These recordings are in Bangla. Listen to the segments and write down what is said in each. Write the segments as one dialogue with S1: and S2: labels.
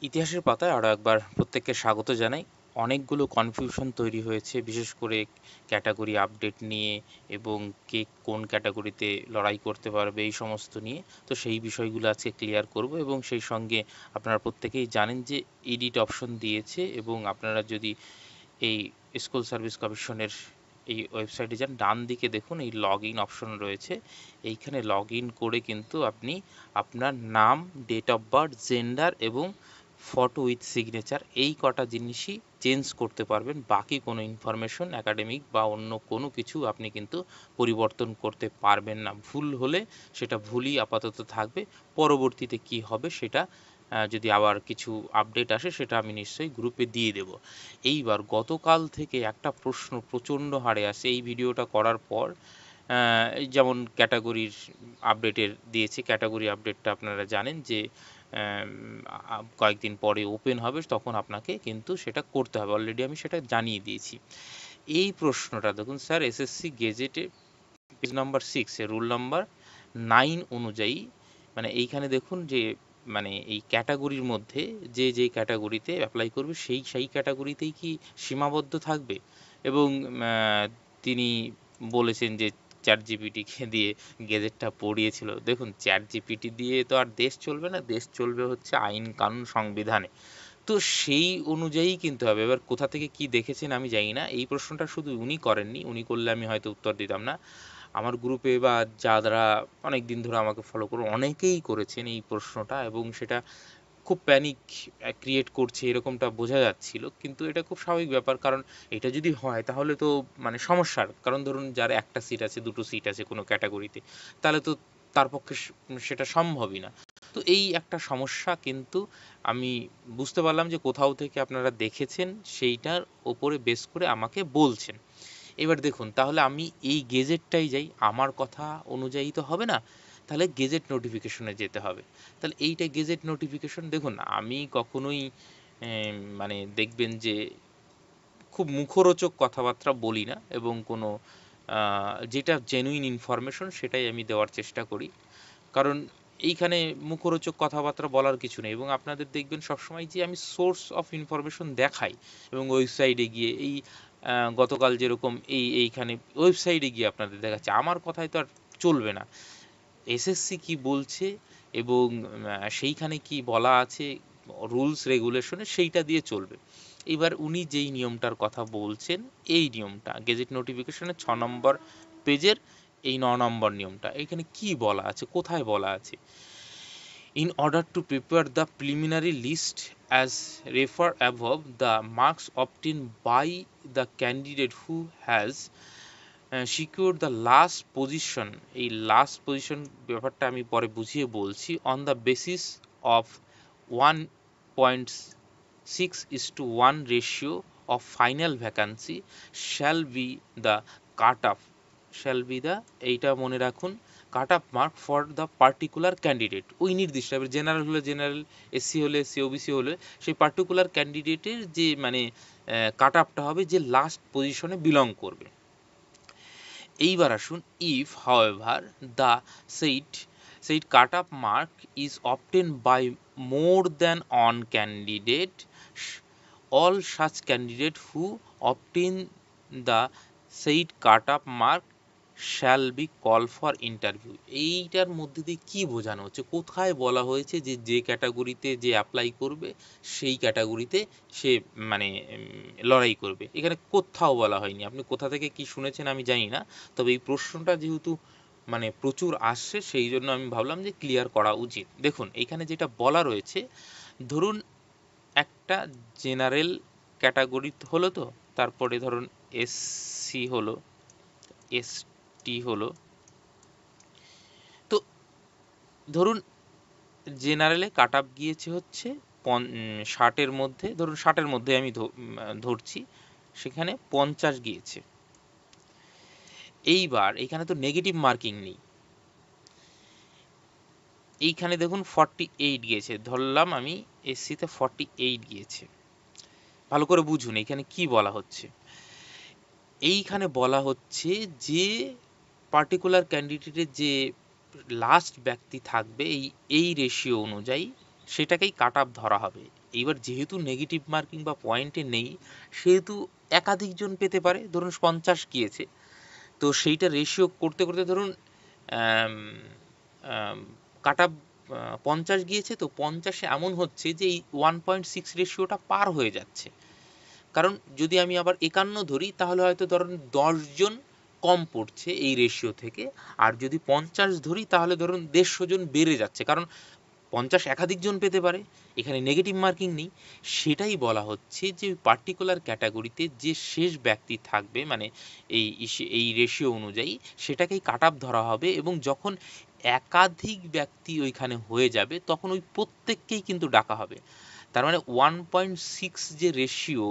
S1: ইতিহাসের পাতায় আরও একবার প্রত্যেককে স্বাগত জানাই। অনেকগুলো কনফিউশন তৈরি হয়েছে, বিশেষ করে ক্যাটাগরি আপডেট নিয়ে এবং কে কোন ক্যাটাগরিতে লড়াই করতে পারবে এই সমস্ত নিয়ে। তো সেই বিষয়গুলো আজকে ক্লিয়ার করব এবং সেই সঙ্গে আপনারা প্রত্যেকেই জানেন যে এডিট অপশন দিয়েছে এবং আপনারা যদি এই স্কুল সার্ভিস কমিশনের এই ওয়েবসাইটে যান, ডান দিকে দেখুন এই লগ ইন অপশন রয়েছে। এইখানে লগ ইন করে কিন্তু আপনি আপনার নাম, ডেট অফ বার্থ, জেন্ডার এবং ফটো উইথ সিগনেচার এই কটা জিনিসই চেঞ্জ করতে পারবেন। বাকি কোনো ইনফরমেশন একাডেমিক বা অন্য কোনো কিছু আপনি কিন্তু পরিবর্তন করতে পারবেন না। ভুল হলে সেটা ভুলই আপাতত থাকবে। পরবর্তীতে কি হবে সেটা যদি আবার কিছু আপডেট আসে সেটা আমি নিশ্চয়ই গ্রুপে দিয়ে দেব। এইবার গতকাল থেকে একটা প্রশ্ন প্রচণ্ড হারে আসে এই ভিডিওটা করার পর। এই যেমন ক্যাটাগরির আপডেটের দিয়েছে, ক্যাটাগরি আপডেটটা আপনারা জানেন যে কয়েকদিন পরে ওপেন হবে, তখন আপনাকে কিন্তু সেটা করতে হবে। অলরেডি আমি সেটা জানিয়ে দিয়েছি। এই প্রশ্নটা দেখুন স্যার, এসএসসি গেজেটে পেজ নাম্বার 6 এ রুল নাম্বার 9 অনুযায়ী, মানে এইখানে দেখুন যে মানে এই ক্যাটাগরির মধ্যে যে যেই ক্যাটাগরিতে অ্যাপ্লাই করবে সেই ক্যাটাগরিতেই কি সীমাবদ্ধ থাকবে। এবং তিনি বলেছেন যে চ্যাট জিপিটিকে দিয়ে গেজেটটা পড়িয়েছিল। দেখুন, চ্যাট জিপিটি দিয়ে তো আর দেশ চলবে না, দেশ চলবে হচ্ছে আইন কানুন সংবিধানে। তো সেই অনুযায়ী কিনতে হবে। এবার কোথা থেকে কি দেখেছেন আমি জানি না, এই প্রশ্নটা শুধু উনি করেননি, উনি করলে আমি হয়তো উত্তর দিতাম না। আমার গ্রুপে বা যারা অনেক দিন ধরে আমাকে ফলো করে অনেকেই করেছেন এই প্রশ্নটা, এবং সেটা খুব প্যানিক ক্রিয়েট করছে এরকমটা বোঝা যাচ্ছিল। কিন্তু এটা খুব স্বাভাবিক ব্যাপার, কারণ এটা যদি হয় তাহলে তো মানে সমস্যার কারণ, ধরুন যার একটা সিট আছে, দুটো সিট আছে কোনো ক্যাটাগরিতে, তাহলে তো তার পক্ষে সেটা সম্ভবই না। তো এই একটা সমস্যা, কিন্তু আমি বুঝতে পারলাম যে কোথাও থেকে আপনারা দেখেছেন, সেইটার ওপরে বেস করে আমাকে বলছেন। এবার দেখুন, তাহলে আমি এই গেজেটটাই যাই, আমার কথা অনুযায়ী তো হবে না, তাহলে গেজেট নোটিফিকেশনে যেতে হবে। তাহলে এইটা গেজেট নোটিফিকেশন, দেখুন আমি কখনোই মানে দেখবেন যে খুব মুখরোচক কথাবার্তা বলি না, এবং কোনো যেটা জেনুইন ইনফরমেশন সেটাই আমি দেওয়ার চেষ্টা করি। কারণ এইখানে মুখরোচক কথাবার্তা বলার কিছু নেই, এবং আপনাদের দেখবেন সবসময় যে আমি সোর্স অফ ইনফরমেশন দেখাই, এবং ওয়েবসাইটে গিয়ে এই গতকাল যেরকম এইখানে ওয়েবসাইটে গিয়ে আপনাদের দেখাচ্ছে, আমার কথায় তো আর চলবে না। এসএসসি কি বলছে এবং সেইখানে কি বলা আছে রুলস রেগুলেশনে, সেইটা দিয়ে চলবে। এবার উনি যেই নিয়মটার কথা বলছেন, এই নিয়মটা গেজেট নোটিফিকেশনের 6 নম্বর পেজের এই 9 নম্বর নিয়মটা, এখানে কি বলা আছে, কোথায় বলা আছে? In order to prepare the preliminary list as referred above, the marks obtained by the candidate who has secured the last position, এই লাস্ট পজিশন ব্যাপারটা আমি পরে বুঝিয়ে বলছি, on the basis of 1.6:1 ratio of final vacancy shall be the cut off, এইটা মনে রাখুন, কাট off mark for the particular candidate. ওই নির্দিষ্ট, এবার জেনারেল হলে জেনারেল, এসসি হলে এসসি, ওবিসি হলে সেই পার্টিকুলার ক্যান্ডিডেটের যে মানে কাট আপটা হবে যে লাস্ট পজিশনে বিলং করবে। এইবার আসুন, if however the said cut off mark is obtained by more than one candidate, all such candidate who obtain the said cut-off mark shall be called for interview। এইটার মধ্যে দিয়ে কি বোঝানো হচ্ছে, কোথায় বলা হয়েছে যে যে ক্যাটাগরিতে যে অ্যাপ্লাই করবে সেই ক্যাটাগরিতে সে মানে লড়াই করবে? এখানে কোথাও বলা হয়নি। আপনি কোথা থেকে কি শুনেছেন আমি জানি না, তবে এই প্রশ্নটা যেহেতু মানে প্রচুর আসছে, সেই জন্য আমি ভাবলাম যে ক্লিয়ার করা উচিত। দেখুন, এইখানে যেটা বলা রয়েছে, ধরুন একটা জেনারেল ক্যাটাগরি হলো, তো তারপরে ধরুন এসসি হলো, এসটি হলো। তো ধরুন জেনারেলে কাট আপ গিয়েছে হচ্ছে 60-এর মধ্যে, ধরুন 60-এর মধ্যে আমি ধরছি, সেখানে 50 গিয়েছে। এইবার এখানে তো নেগেটিভ মার্কিং নেই, এইখানে দেখুন 48 গিয়েছে, ধরলাম আমি এসসিতে 48 গিয়েছে। ভালো করে বুঝুন এখানে কি বলা হচ্ছে। এইখানে বলা হচ্ছে যে পার্টিকুলার ক্যান্ডিডেটের যে লাস্ট ব্যক্তি থাকবে এই রেশিও অনুযায়ী সেটাকেই কাট অফ ধরা হবে। এইবার যেহেতু নেগেটিভ মার্কিং বা পয়েন্টে নেই, সেহেতু একাধিক জন পেতে পারে। ধরুন 50 গিয়েছে, তো সেইটা রেশিও করতে করতে ধরুন কাট আপ 50 গিয়েছে, তো 50-এ এমন হচ্ছে যে এই 1.6 রেশিওটা পার হয়ে যাচ্ছে। কারণ যদি আমি আবার 51 ধরি, তাহলে হয়তো ধরুন 10 জন কম পড়ছে এই রেশিও থেকে। আর যদি 50 ধরি, তাহলে ধরুন 150 জন বেড়ে যাচ্ছে, কারণ 50 একাধিক জন পেতে পারে, এখানে নেগেটিভ মার্কিং নেই। সেটাই বলা হচ্ছে যে পার্টিকুলার ক্যাটাগরিতে যে শেষ ব্যক্তি থাকবে, মানে এই রেশিও অনুযায়ী সেটাকেই কাট আপ ধরা হবে, এবং যখন একাধিক ব্যক্তি ওইখানে হয়ে যাবে, তখন ওই প্রত্যেককেই কিন্তু ডাকা হবে। তার মানে 1.6 যে রেশিও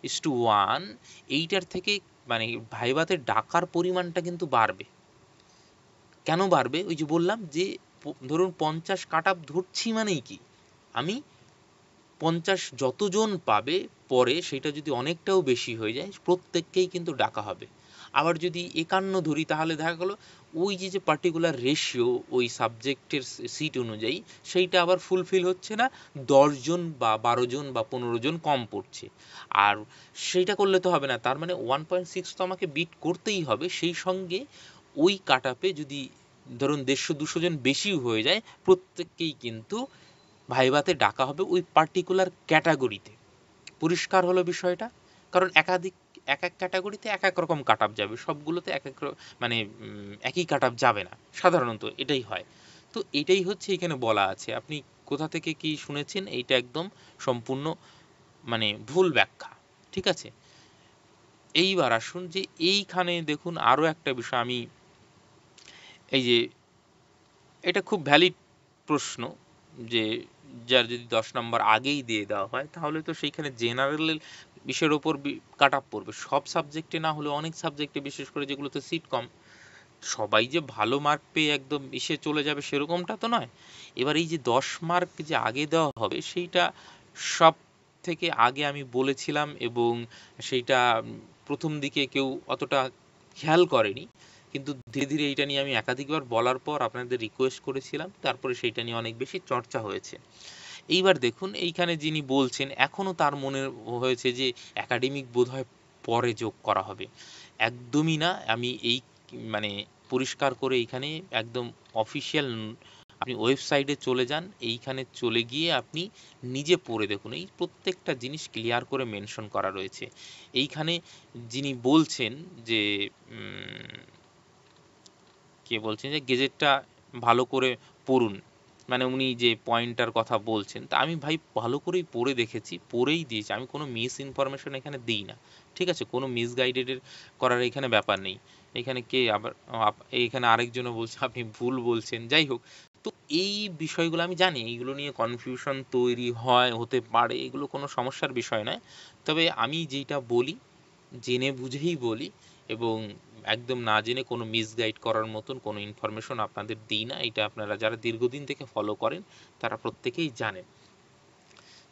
S1: ইস টু 1, এইটার থেকে মানে ভাইভাতে ডাকার পরিমাণটা কিন্তু বাড়বে। কেন বাড়বে? ওই যে বললাম যে ধরুন 50 কাট আপ ধরছি মানেই কি, আমি 50 যতজন পাবে পরে, সেটা যদি অনেকটাও বেশি হয়ে যায়, প্রত্যেককেই কিন্তু ডাকা হবে। আবার যদি 51 ধরি, তাহলে দেখা গেল ওই যে পার্টিকুলার রেশিও ওই সাবজেক্টের সিট অনুযায়ী সেইটা আবার ফুলফিল হচ্ছে না, 10 জন বা 12 জন বা 15 জন কম পড়ছে। আর সেইটা করলে তো হবে না, তার মানে 1.6 তো আমাকে বিট করতেই হবে। সেই সঙ্গে ওই কাট আপে যদি ধরুন 150-200 জন বেশিও হয়ে যায়, প্রত্যেককেই কিন্তু ভাইভাতে ডাকা হবে ওই পার্টিকুলার ক্যাটাগরিতে। পরিষ্কার হলো বিষয়টা? কারণ এক এক ক্যাটাগরিতে এক এক রকম কাট আপ যাবে, সবগুলোতে এক এক মানে একই কাট আপ যাবে না, সাধারণত এটাই হয়। তো এটাই হচ্ছে এখানে বলা আছে। আপনি কোথা থেকে কি শুনেছেন, এইটা একদম সম্পূর্ণ মানে ভুল ব্যাখ্যা। ঠিক আছে? এইবার আসুন যে এইখানে দেখুন আরো একটা বিষয়, আমি এই যে এটা খুব ভ্যালিড প্রশ্ন, যে যার যদি 10 নম্বর আগেই দিয়ে দেওয়া হয়, তাহলে তো সেইখানে জেনারেল বিষয়ের ওপর কাট আপ পড়বে। সব সাবজেক্টে না হলে অনেক সাবজেক্টে, বিশেষ করে যেগুলোতে সিট কম, সবাই যে ভালো মার্ক পেয়ে একদম ইসে চলে যাবে সেরকমটা তো নয়। এবার এই যে 10 মার্ক যে আগে দেওয়া হবে, সেইটা সব থেকে আগে আমি বলেছিলাম, এবং সেইটা প্রথম দিকে কেউ অতটা খেয়াল করেনি, কিন্তু ধীরে ধীরে এইটা নিয়ে আমি একাধিকবার বলার পর আপনাদের রিকোয়েস্ট করেছিলাম, তারপরে সেইটা নিয়ে অনেক বেশি চর্চা হয়েছে। এইবার দেখুন এইখানে যিনি বলছেন, এখনো তার মনে হয়েছে যে একাডেমিক বোধহয় পরে যোগ করা হবে। একদমই না। আমি এই মানে পরিষ্কার করে এইখানে একদম অফিসিয়াল, আপনি ওয়েবসাইটে চলে যান, এইখানে চলে গিয়ে আপনি নিজে পড়ে দেখুন, এই প্রত্যেকটা জিনিস ক্লিয়ার করে মেনশন করা রয়েছে। এইখানে যিনি বলছেন যে কে বলছেন যে গেজেটটা ভালো করে পড়ুন, মানে উনি যে পয়েন্টার কথা বলছেন, তা আমি ভাই ভালো করেই পড়ে দেখেছি, পড়েই দিয়েছি, আমি কোনো মিস ইনফরমেশন এখানে দিই না। ঠিক আছে? কোনো মিসগাইডেড করার এখানে ব্যাপার নেই। এখানে কে আবার এইখানে আরেকজনও বলছে আপনি ভুল বলছেন, যাই হোক। তো এই বিষয়গুলো আমি জানি, এইগুলো নিয়ে কনফিউশন তৈরি হয়, হতে পারে, এগুলো কোনো সমস্যার বিষয় নয়। তবে আমি যেটা বলি, জেনে বুঝেই বলি, এবং একদম না জেনে কোনো মিসগাইড করার মতন কোনো ইনফরমেশন আপনাদের দিই না। এটা আপনারা যারা দীর্ঘদিন থেকে ফলো করেন, তারা প্রত্যেকেই জানেন।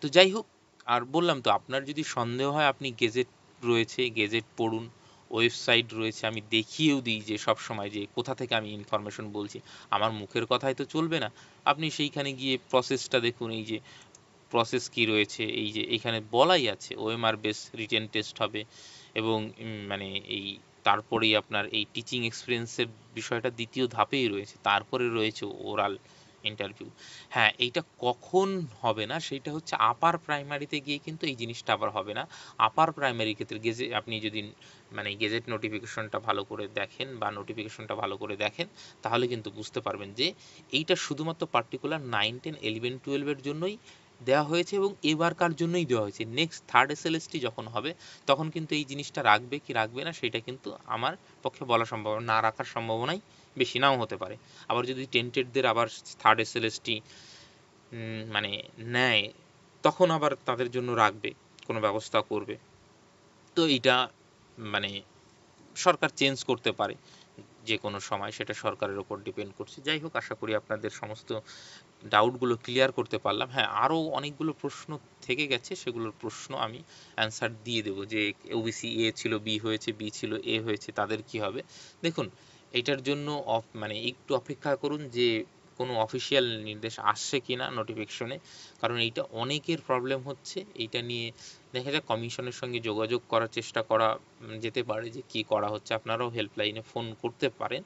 S1: তো যাই হোক, আর বললাম তো, আপনার যদি সন্দেহ হয়, আপনি গেজেট রয়েছে, গেজেট পড়ুন, ওয়েবসাইট রয়েছে, আমি দেখিয়েও দিই যে সব সময় যে কোথা থেকে আমি ইনফরমেশন বলছি। আমার মুখের কথাই তো চলবে না, আপনি সেইখানে গিয়ে প্রসেসটা দেখুন, এই যে প্রসেস কি রয়েছে, এই যে এখানে বলাই আছে ওএমআর বেস রিটেন টেস্ট হবে, এবং মানে এই তারপরেই আপনার এই টিচিং এক্সপিরিয়েন্সের বিষয়টা দ্বিতীয় ধাপেই রয়েছে, তারপরে রয়েছে ওরাল ইন্টারভিউ। হ্যাঁ, এইটা কখন হবে না, সেইটা হচ্ছে আপার প্রাইমারিতে গিয়ে কিন্তু এই জিনিসটা আবার হবে না। আপার প্রাইমারির ক্ষেত্রে গেজেট, আপনি যদি মানে গেজেট নোটিফিকেশনটা ভালো করে দেখেন বা নোটিফিকেশনটা ভালো করে দেখেন, তাহলে কিন্তু বুঝতে পারবেন যে এইটা শুধুমাত্র পার্টিকুলার 9, 10, 11, 12-এর জন্যই দেওয়া হয়েছে, এবং এবারকার জন্যই দেওয়া হয়েছে। নেক্সট থার্ড এসএলএসটি যখন হবে, তখন কিন্তু এই জিনিসটা রাখবে কি রাখবে না, সেটা কিন্তু আমার পক্ষে বলা সম্ভব না, রাখার সম্ভাবনাই বেশি, নাও হতে পারে। আবার যদি টেন্টেডদের আবার থার্ড এসএলএসটি মানে নেয়, তখন আবার তাদের জন্য রাখবে, কোনো ব্যবস্থা করবে। তো এইটা মানে সরকার চেঞ্জ করতে পারে যে কোনো সময়, সেটা সরকারের ওপর ডিপেন্ড করছে। যাই হোক, আশা করি আপনাদের সমস্ত ডাউটগুলো ক্লিয়ার করতে পারলাম। হ্যাঁ, আরও অনেকগুলো প্রশ্ন থেকে গেছে, সেগুলোর প্রশ্ন আমি অ্যান্সার দিয়ে দেবো, যে ওবিসি এ ছিল বি হয়েছে, বি ছিল এ হয়েছে, তাদের কি হবে। দেখুন, এটার জন্য মানে একটু অপেক্ষা করুন, যে কোনো অফিসিয়াল নির্দেশ আসছে কিনা নোটিফিকেশনে, কারণ এইটা অনেকের প্রবলেম হচ্ছে। এইটা নিয়ে দেখা যাক, কমিশনের সঙ্গে যোগাযোগ করার চেষ্টা করা যেতে পারে যে কি করা হচ্ছে। আপনারাও হেল্পলাইনে ফোন করতে পারেন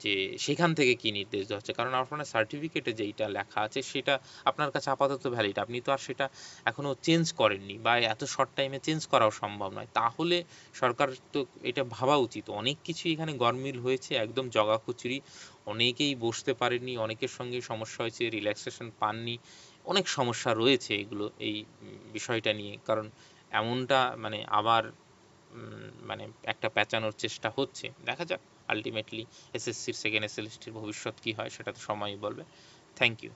S1: যে সেখান থেকে কি নির্দেশ দেওয়া হচ্ছে, কারণ আপনার সার্টিফিকেটে যেইটা লেখা আছে সেটা আপনার কাছে আপাতত ভ্যালিড, আপনি তো আর সেটা এখনো চেঞ্জ করেননি বা এত শর্ট টাইমে চেঞ্জ করাও সম্ভব নয়। তাহলে সরকার তো এটা ভাবা উচিত, অনেক কিছু এখানে গরমিল হয়েছে, একদম জগাখিচুড়ি, অনেকেই বসতে পারেননি, অনেকের সঙ্গে সমস্যা হয়েছে, রিল্যাক্সেশন পাননি, অনেক সমস্যা রয়েছে এগুলো এই বিষয়টা নিয়ে। কারণ এমনটা মানে আবার মানে একটা পেঁচানোর চেষ্টা হচ্ছে, দেখা যাক আলটিমেটলি এসএসসির সেকেন্ড এসএলএসটির ভবিষ্যৎ কি হয় সেটা তো সময়ই বলবে। Thank you.